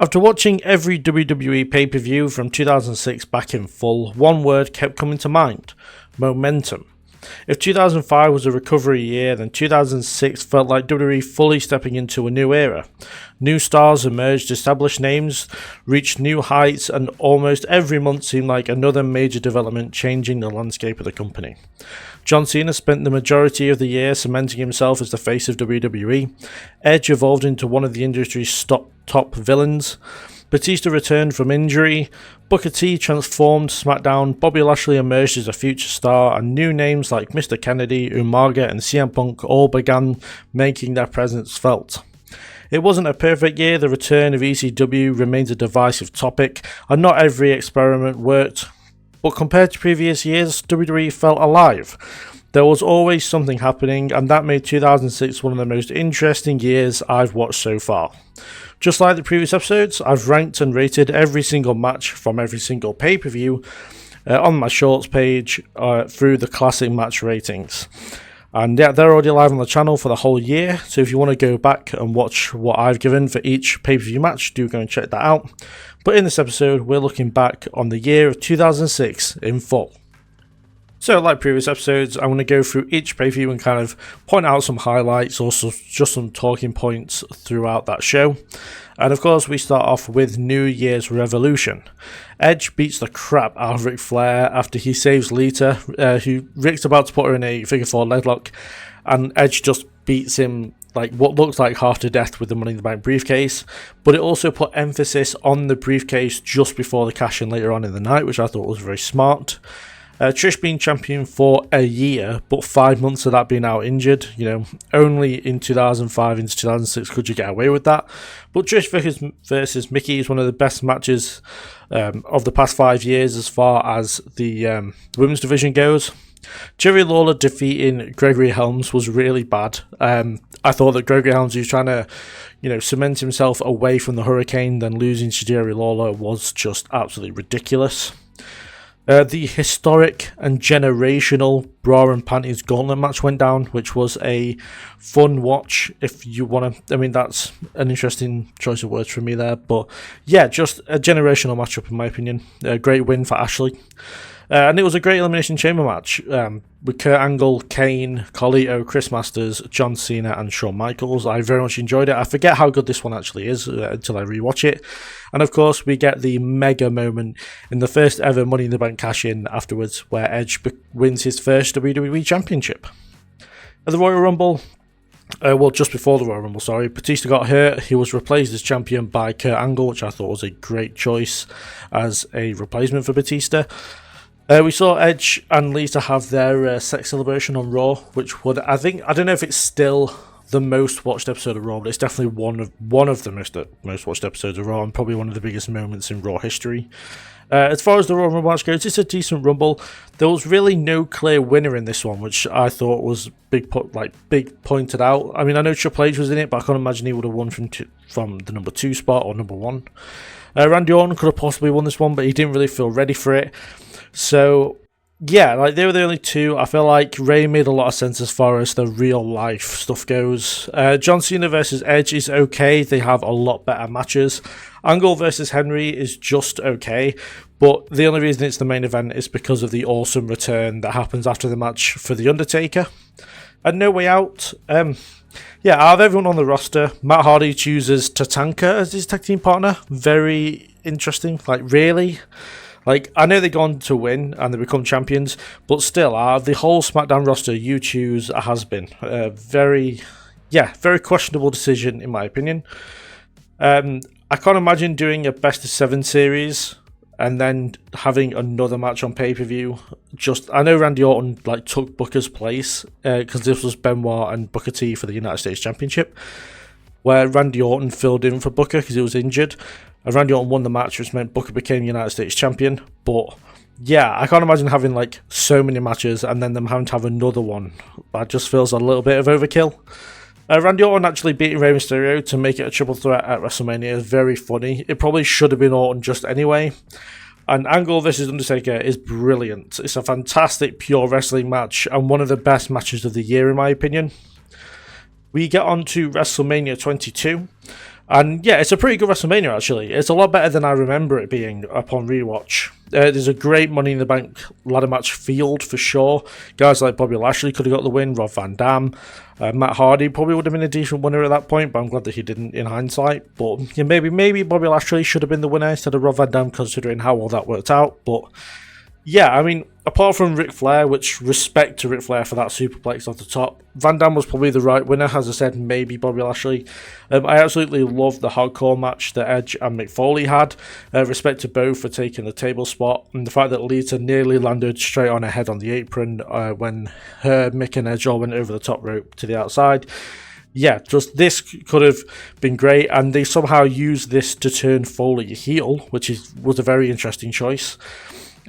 After watching every WWE pay-per-view from 2006 back in full, one word kept coming to mind: momentum. If 2005 was a recovery year, then 2006 felt like WWE fully stepping into a new era. New stars emerged, established names reached new heights, and almost every month seemed like another major development changing the landscape of the company. John Cena spent the majority of the year cementing himself as the face of WWE. Edge evolved into one of the industry's top villains. Batista returned from injury. Booker T transformed SmackDown. Bobby Lashley emerged as a future star, and new names like Mr. Kennedy, Umaga, and CM Punk all began making their presence felt. It wasn't a perfect year. The return of ECW remains a divisive topic, and not every experiment worked. But compared to previous years, WWE felt alive. There was always something happening, and that made 2006 one of the most interesting years I've watched so far. Just like the previous episodes, I've ranked and rated every single match from every single pay-per-view on my shorts page through the classic match ratings. And yeah, they're already live on the channel for the whole year, so if you want to go back and watch what I've given for each pay-per-view match, do go and check that out. But in this episode, we're looking back on the year of 2006 in full. So like previous episodes, I'm going to go through each pay-per-view and kind of point out some highlights, also just some talking points throughout that show. And of course, we start off with New Year's Revolution. Edge beats the crap out of Ric Flair after he saves Lita, who Ric's about to put her in a figure 4 leg lock, and Edge just beats him like what looks like half to death with the Money in the Bank briefcase. But it also put emphasis on the briefcase just before the cash-in later on in the night, which I thought was very smart. Trish being champion for a year, but 5 months of that being out injured. Only in 2005 into 2006 could you get away with that. But Trish versus Mickey is one of the best matches of the past 5 years as far as the women's division goes. Jerry Lawler defeating Gregory Helms was really bad. I thought that Gregory Helms, who's trying to, cement himself away from the Hurricane, then losing to Jerry Lawler was just absolutely ridiculous. The historic and generational bra and panties gauntlet match went down, which was a fun watch if you want to. I mean, that's an interesting choice of words for me there. But yeah, just a generational matchup in my opinion. A great win for Ashley. And it was a great Elimination Chamber match with Kurt Angle, Kane, Carlito, Chris Masters, John Cena, and Shawn Michaels. I very much enjoyed it. I forget how good this one actually is until I rewatch it. And of course, we get the mega moment in the first ever Money in the Bank cash-in afterwards, where Edge wins his first WWE Championship. At the Royal Rumble, just before the Royal Rumble, Batista got hurt. He was replaced as champion by Kurt Angle, which I thought was a great choice as a replacement for Batista. We saw Edge and Lita have their sex celebration on Raw, which I don't know if it's still the most watched episode of Raw, but it's definitely one of the most watched episodes of Raw, and probably one of the biggest moments in Raw history. As far as the Raw Rumble match goes, it's a decent Rumble. There was really no clear winner in this one, which I thought was big pointed out. I mean, I know Triple H was in it, but I can't imagine he would have won from the number 2 spot or number 1. Randy Orton could have possibly won this one, but he didn't really feel ready for it. So, yeah, they were the only two. I feel like Ray made a lot of sense as far as the real life stuff goes. John Cena versus Edge is okay. They have a lot better matches. Angle versus Henry is just okay. But the only reason it's the main event is because of the awesome return that happens after the match for The Undertaker. And No Way Out. Out of everyone on the roster, Matt Hardy chooses Tatanka as his tag team partner. Very interesting. Really? I know they go on to win and they become champions, but still, the whole SmackDown roster, you choose a has-been. Very questionable decision, in my opinion. I can't imagine doing a best-of-7 series and then having another match on pay-per-view. I know Randy Orton took Booker's place because this was Benoit and Booker T for the United States Championship, where Randy Orton filled in for Booker because he was injured. And Randy Orton won the match, which meant Booker became United States Champion. But yeah, I can't imagine having so many matches and then them having to have another one. That just feels a little bit of overkill. Randy Orton actually beating Rey Mysterio to make it a triple threat at WrestleMania is very funny. It probably should have been Orton just anyway. And Angle versus Undertaker is brilliant. It's a fantastic pure wrestling match and one of the best matches of the year in my opinion. We get on to WrestleMania 22. And yeah, it's a pretty good WrestleMania, actually. It's a lot better than I remember it being upon rewatch. There's a great Money in the Bank ladder match field for sure. Guys like Bobby Lashley could have got the win, Rob Van Dam. Matt Hardy probably would have been a decent winner at that point, but I'm glad that he didn't in hindsight. But yeah, maybe Bobby Lashley should have been the winner instead of Rob Van Dam, considering how well that worked out. But yeah, I mean, apart from Ric Flair, which respect to Ric Flair for that superplex off the top, Van Dam was probably the right winner. As I said, maybe Bobby Lashley. I absolutely loved the hardcore match that Edge and Mick Foley had. Respect to both for taking the table spot, and the fact that Lita nearly landed straight on her head on the apron when Mick and Edge all went over the top rope to the outside. Yeah, just this could have been great, and they somehow used this to turn Foley heel, which was a very interesting choice.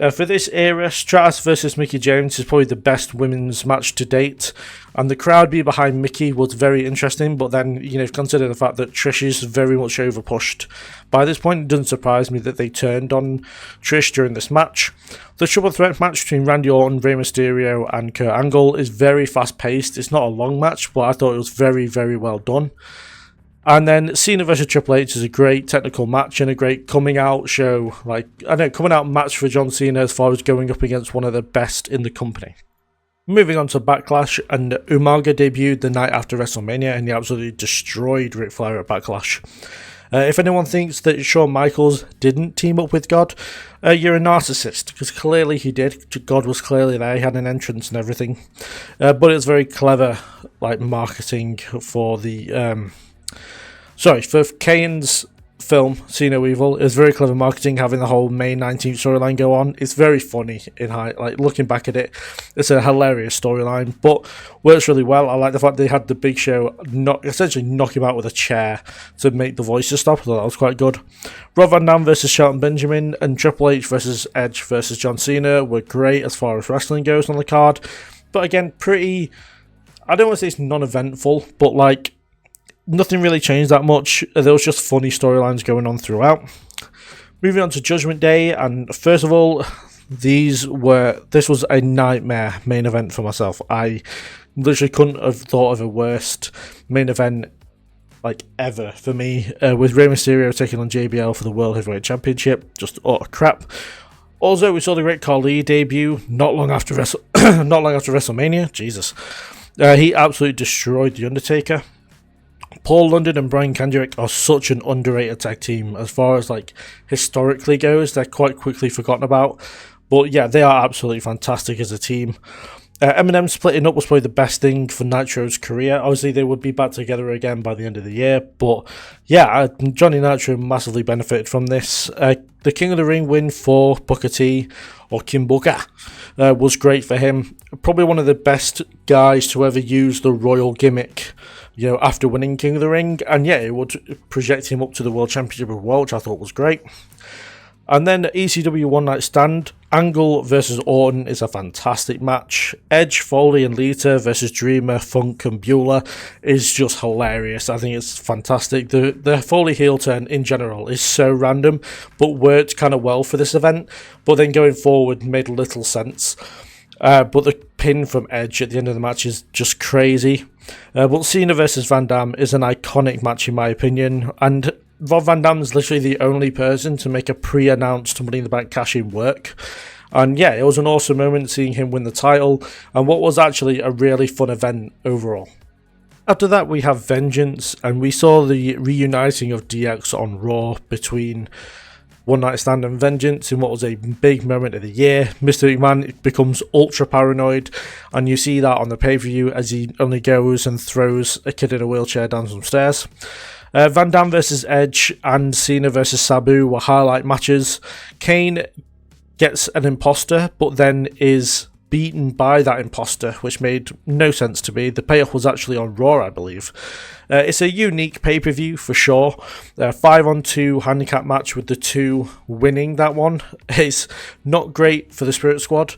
For this era, Stratus versus Mickie James is probably the best women's match to date, and the crowd being behind Mickie was very interesting, but then, consider the fact that Trish is very much overpushed. By this point, it doesn't surprise me that they turned on Trish during this match. The triple threat match between Randy Orton, Rey Mysterio, and Kurt Angle is very fast-paced. It's not a long match, but I thought it was very, very well done. And then Cena vs Triple H is a great technical match and a great coming out show. Coming out match for John Cena as far as going up against one of the best in the company. Moving on to Backlash, and Umaga debuted the night after WrestleMania and he absolutely destroyed Ric Flair at Backlash. If anyone thinks that Shawn Michaels didn't team up with God, you're a narcissist, because clearly he did. God was clearly there, he had an entrance and everything. But it was very clever marketing for the... for Kane's film, See No Evil. It was very clever marketing, having the whole May 19th storyline go on. It's very funny looking back at it. It's a hilarious storyline, but works really well. I like the fact they had the Big Show essentially knock him out with a chair to make the voices stop. I thought that was quite good. Rob Van Dam versus Shelton Benjamin and Triple H versus Edge versus John Cena were great as far as wrestling goes on the card. But again, I don't want to say it's non-eventful, but nothing really changed that much. There was just funny storylines going on throughout. Moving on to Judgment Day, and first of all, this was a nightmare main event for myself. I literally couldn't have thought of a worst main event ever for me, with Rey Mysterio taking on JBL for the World Heavyweight Championship. Just utter crap. Also, we saw the Great Khali debut not long after WrestleMania. Jesus. He absolutely destroyed The Undertaker. Paul London and Brian Kendrick are such an underrated tag team as far as historically goes. They're quite quickly forgotten about, but yeah, they are absolutely fantastic as a team. Eminem splitting up was probably the best thing for Nitro's career. Obviously, they would be back together again by the end of the year, but yeah, Johnny Nitro massively benefited from this. The King of the Ring win for Booker T, or Kim Booker, was great for him. Probably one of the best guys to ever use the royal gimmick, after winning King of the Ring. And yeah, it would project him up to the World Championship as well, which I thought was great. And then ECW One Night Stand, Angle versus Orton is a fantastic match. Edge, Foley and Lita versus Dreamer, Funk and Beulah is just hilarious. I think it's fantastic. The Foley heel turn in general is so random, but worked kind of well for this event. But then going forward made little sense. But the pin from Edge at the end of the match is just crazy. But Cena versus Van Dam is an iconic match in my opinion, and Rob Van Dam is literally the only person to make a pre-announced Money in the Bank cash-in work. And yeah, it was an awesome moment seeing him win the title, and what was actually a really fun event overall. After that, we have Vengeance, and we saw the reuniting of DX on Raw between One Night Stand and Vengeance in what was a big moment of the year. Mr. McMahon becomes ultra paranoid, and you see that on the pay-per-view as he only goes and throws a kid in a wheelchair down some stairs. Van Dam versus Edge and Cena versus Sabu were highlight matches. Kane gets an imposter, but then is beaten by that imposter, which made no sense to me. The payoff was actually on Raw, I believe. It's a unique pay-per-view for sure. 5-on-2 handicap match with the two winning that one. It's not great for the Spirit Squad.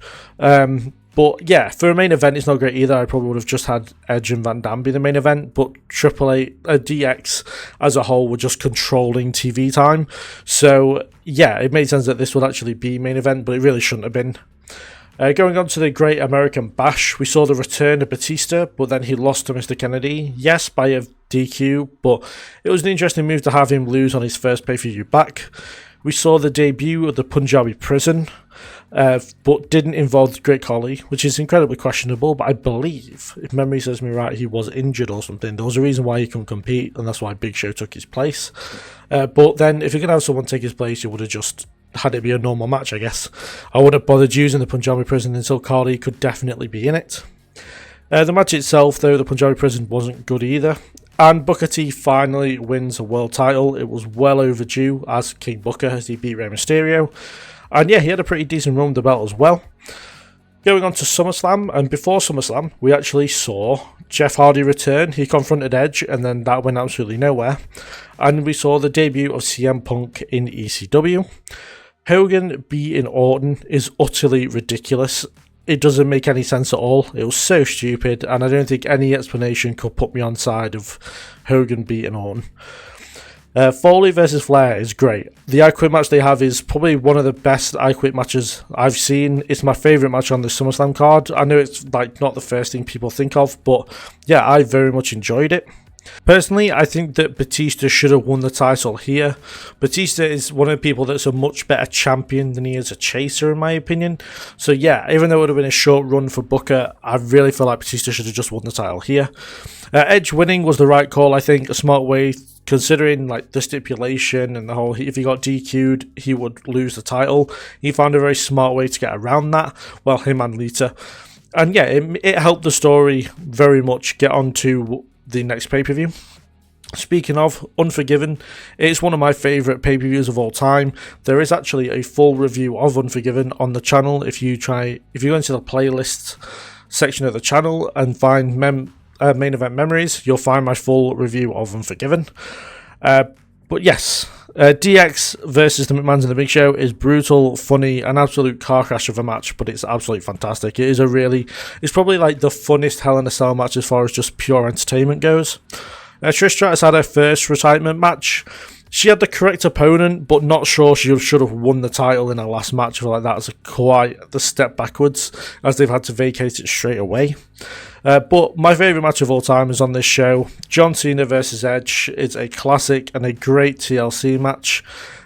But yeah, for a main event, it's not great either. I probably would have just had Edge and Van Dam be the main event, but DX as a whole were just controlling TV time. So yeah, it made sense that this would actually be main event, but it really shouldn't have been. Going on to the Great American Bash, we saw the return of Batista, but then he lost to Mr. Kennedy. Yes, by a DQ, but it was an interesting move to have him lose on his first pay-per-view back. We saw the debut of the Punjabi Prison, but didn't involve the Great Khali, which is incredibly questionable, but I believe, if memory serves me right, he was injured or something. There was a reason why he couldn't compete, and that's why Big Show took his place. But then, if you're going to have someone take his place, you would have just had it be a normal match, I guess. I wouldn't have bothered using the Punjabi Prison until Khali could definitely be in it. The match itself, though, the Punjabi Prison wasn't good either. And Booker T finally wins a world title. It was well overdue as King Booker, as he beat Rey Mysterio. And yeah, he had a pretty decent run with the belt as well. Going on to SummerSlam, and before SummerSlam, we actually saw Jeff Hardy return. He confronted Edge, and then that went absolutely nowhere. And we saw the debut of CM Punk in ECW. Hogan beating Orton is utterly ridiculous. It doesn't make any sense at all. It was so stupid, and I don't think any explanation could put me on side of Hogan beating Orton. Foley versus Flair is great. The I Quit match they have is probably one of the best I Quit matches I've seen. It's my favourite match on the SummerSlam card. I know it's like not the first thing people think of, but yeah, I very much enjoyed it. Personally, I think that Batista should have won the title here. Batista is one of the people that's a much better champion than he is a chaser, in my opinion. So yeah, even though it would have been a short run for Booker, I really feel like Batista should have just won the title here. Edge winning was the right call, I think, a smart way, considering like the stipulation and the whole, if he got DQ'd, he would lose the title. He found a very smart way to get around that, well, him and Lita. And yeah, it helped the story very much get on to the next pay-per-view. Speaking of Unforgiven, it's one of my favourite pay-per-views of all time. There is actually a full review of Unforgiven on the channel. If you go into the playlists section of the channel and find main event memories, you'll find my full review of Unforgiven. But yes, DX versus the McMahons and the Big Show is brutal, funny, an absolute car crash of a match, but it's absolutely fantastic. It's probably like the funnest Hell in a Cell match as far as just pure entertainment goes. Trish Stratus had her first retirement match. She had the correct opponent, but not sure she should have won the title in her last match. I feel like that's quite the step backwards, as they've had to vacate it straight away. But my favourite match of all time is on this show. John Cena versus Edge is a classic and a great TLC match.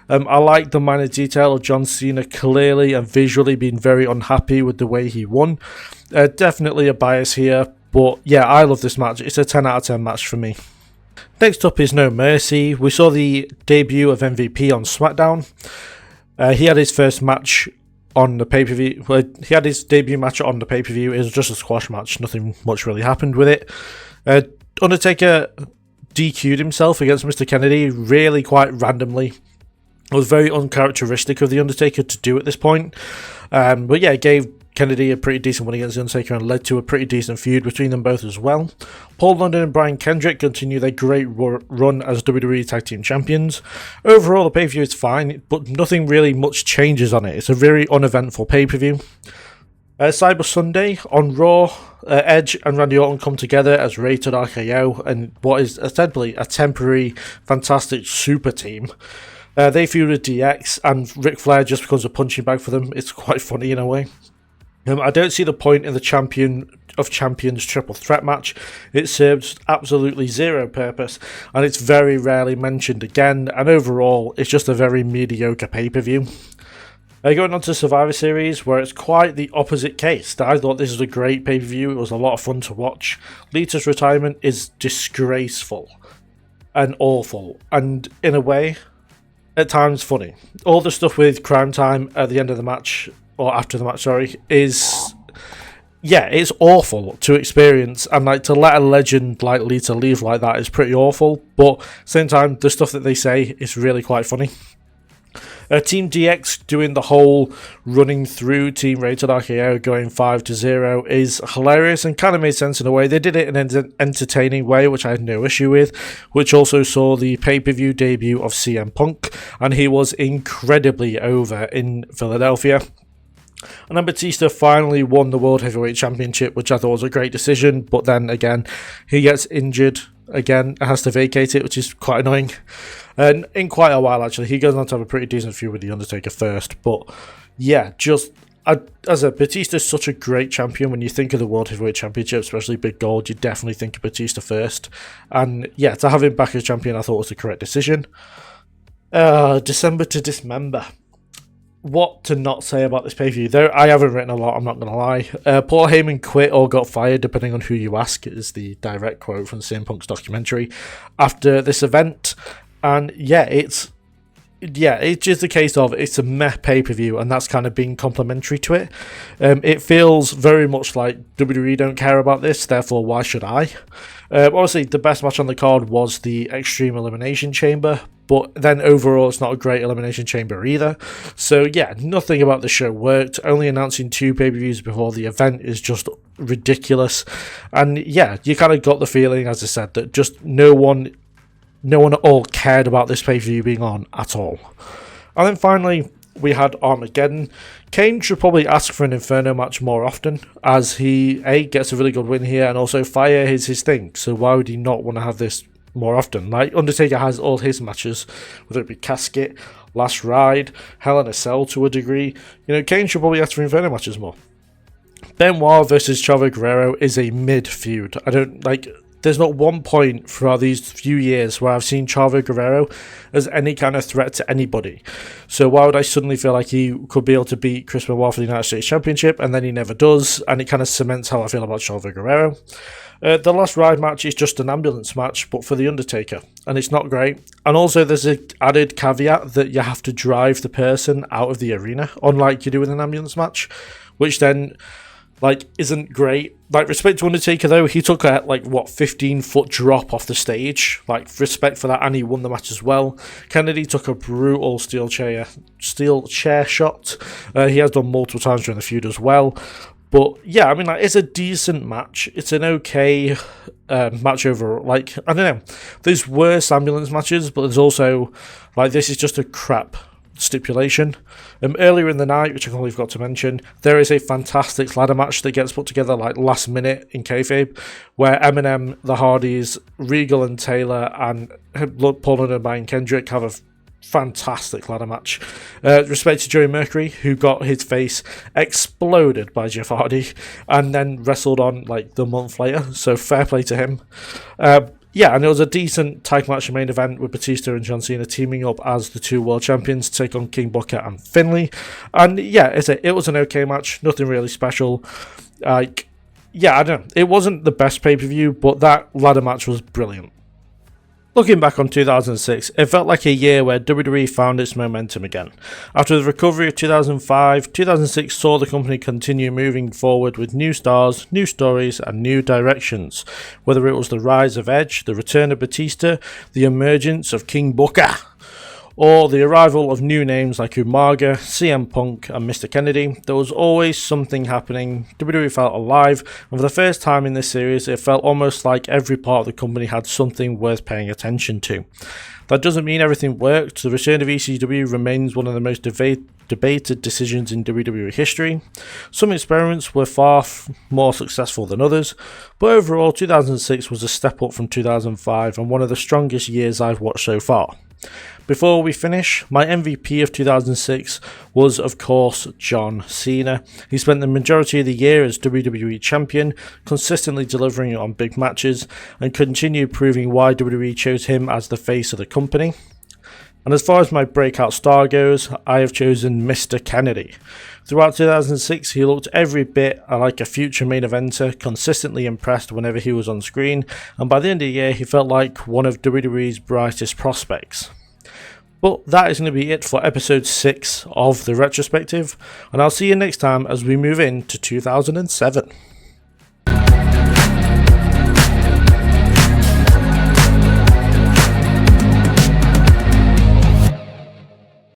I like the minor detail of John Cena clearly and visually being very unhappy with the way he won. Definitely a bias here, but yeah, I love this match. It's a 10 out of 10 match for me. Next up is No Mercy. We saw the debut of MVP on SmackDown. He had his first match on the pay-per-view. Well, he had his debut match on the pay-per-view. It was just a squash match. Nothing much really happened with it. Undertaker DQ'd himself against Mr. Kennedy really quite randomly. It was very uncharacteristic of The Undertaker to do at this point. But yeah, it gave Kennedy a pretty decent win against The Undertaker and led to a pretty decent feud between them both as well. Paul London and Brian Kendrick continue their great run as WWE Tag Team Champions. Overall, the pay-per-view is fine, but nothing really much changes on it. It's a very uneventful pay-per-view. Cyber Sunday on Raw, Edge and Randy Orton come together as Rated RKO and what is essentially a temporary fantastic super team. They feud with DX and Ric Flair just becomes a punching bag for them. It's quite funny in a way. I don't see the point in the Champion of Champions triple threat match. It serves absolutely zero purpose, and it's very rarely mentioned again, and overall, it's just a very mediocre pay-per-view. Going on to Survivor Series, where it's quite the opposite case. I thought this was a great pay-per-view. It was a lot of fun to watch. Lita's retirement is disgraceful and awful, and in a way, at times funny. All the stuff with Crime Time at the end of the match, or after the match, sorry, is, yeah, it's awful to experience, and like to let a legend like Lita leave like that is pretty awful, but at the same time, the stuff that they say is really quite funny. Team DX doing the whole running through Team Rated RKO going 5-0 is hilarious and kind of made sense in a way. They did it in an entertaining way, which I had no issue with, which also saw the pay-per-view debut of CM Punk, and he was incredibly over in Philadelphia. And then Batista finally won the World Heavyweight Championship, which I thought was a great decision, but then again, he gets injured again and has to vacate it, which is quite annoying. And in quite a while, actually, he goes on to have a pretty decent feud with The Undertaker first, but yeah, just as a Batista's such a great champion. When you think of the World Heavyweight Championship, especially Big Gold, you definitely think of Batista first. And yeah, to have him back as champion, I thought was the correct decision. December to dismember. What to not say about this pay-per-view? Though I haven't written a lot, I'm not going to lie. Paul Heyman quit or got fired, depending on who you ask, is the direct quote from CM Punk's documentary after this event. And it's just a case of it's a meh pay-per-view, and that's kind of being complimentary to it. It feels very much like WWE don't care about this, therefore why should I? Obviously, the best match on the card was the Extreme Elimination Chamber, but then overall it's not a great Elimination Chamber either. So yeah, nothing about the show worked. Only announcing 2 pay-per-views before the event is just ridiculous. And yeah, you kind of got the feeling, as I said, that just no one at all cared about this pay-per-view being on at all. And then finally, we had Armageddon. Kane should probably ask for an Inferno match more often, as he gets a really good win here, and also Fire is his thing, so why would he not want to have this more often? Like, Undertaker has all his matches, whether it be Casket, Last Ride, Hell in a Cell to a degree. Kane should probably ask for Inferno matches more. Benoit versus Chavo Guerrero is a mid feud. There's not one point throughout these few years where I've seen Chavo Guerrero as any kind of threat to anybody. So why would I suddenly feel like he could be able to beat Chris Benoit for the United States Championship, and then he never does, and it kind of cements how I feel about Chavo Guerrero. The Last Ride match is just an ambulance match, but for The Undertaker, and it's not great. And also there's an added caveat that you have to drive the person out of the arena, unlike you do in an ambulance match, which then isn't great. Respect to Undertaker though, he took a 15-foot drop off the stage. Respect for that, and he won the match as well. Kennedy took a brutal steel chair shot. He has done multiple times during the feud as well. But yeah, it's a decent match. It's an okay match overall. I don't know. There's worse ambulance matches, but there's also this is just a crap stipulation. Earlier in the night, which I completely forgot to mention, there is a fantastic ladder match that gets put together last minute in kayfabe, where Eminem, the Hardys, Regal and Taylor, and Paul Heyman and Kendrick have a fantastic ladder match. Respect to Joey Mercury, who got his face exploded by Jeff Hardy and then wrestled on the month later, so fair play to him. And it was a decent tag match main event with Batista and John Cena teaming up as the 2 world champions to take on King Booker and Finlay. And yeah, it was an okay match, nothing really special. I don't know. It wasn't the best pay-per-view, but that ladder match was brilliant. Looking back on 2006, it felt like a year where WWE found its momentum again. After the recovery of 2005, 2006 saw the company continue moving forward with new stars, new stories, and new directions. Whether it was the rise of Edge, the return of Batista, the emergence of King Booker, or the arrival of new names like Umaga, CM Punk, and Mr. Kennedy, there was always something happening. WWE felt alive, and for the first time in this series, it felt almost like every part of the company had something worth paying attention to. That doesn't mean everything worked. The return of ECW remains one of the most debated decisions in WWE history. Some experiments were far more successful than others, but overall 2006 was a step up from 2005 and one of the strongest years I've watched so far. Before we finish, my MVP of 2006 was, of course, John Cena. He spent the majority of the year as WWE Champion, consistently delivering on big matches, and continued proving why WWE chose him as the face of the company. And as far as my breakout star goes, I have chosen Mr. Kennedy. Throughout 2006, he looked every bit like a future main eventer, consistently impressed whenever he was on screen, and by the end of the year, he felt like one of WWE's brightest prospects. But that is going to be it for episode 6 of the Retrospective, and I'll see you next time as we move into 2007.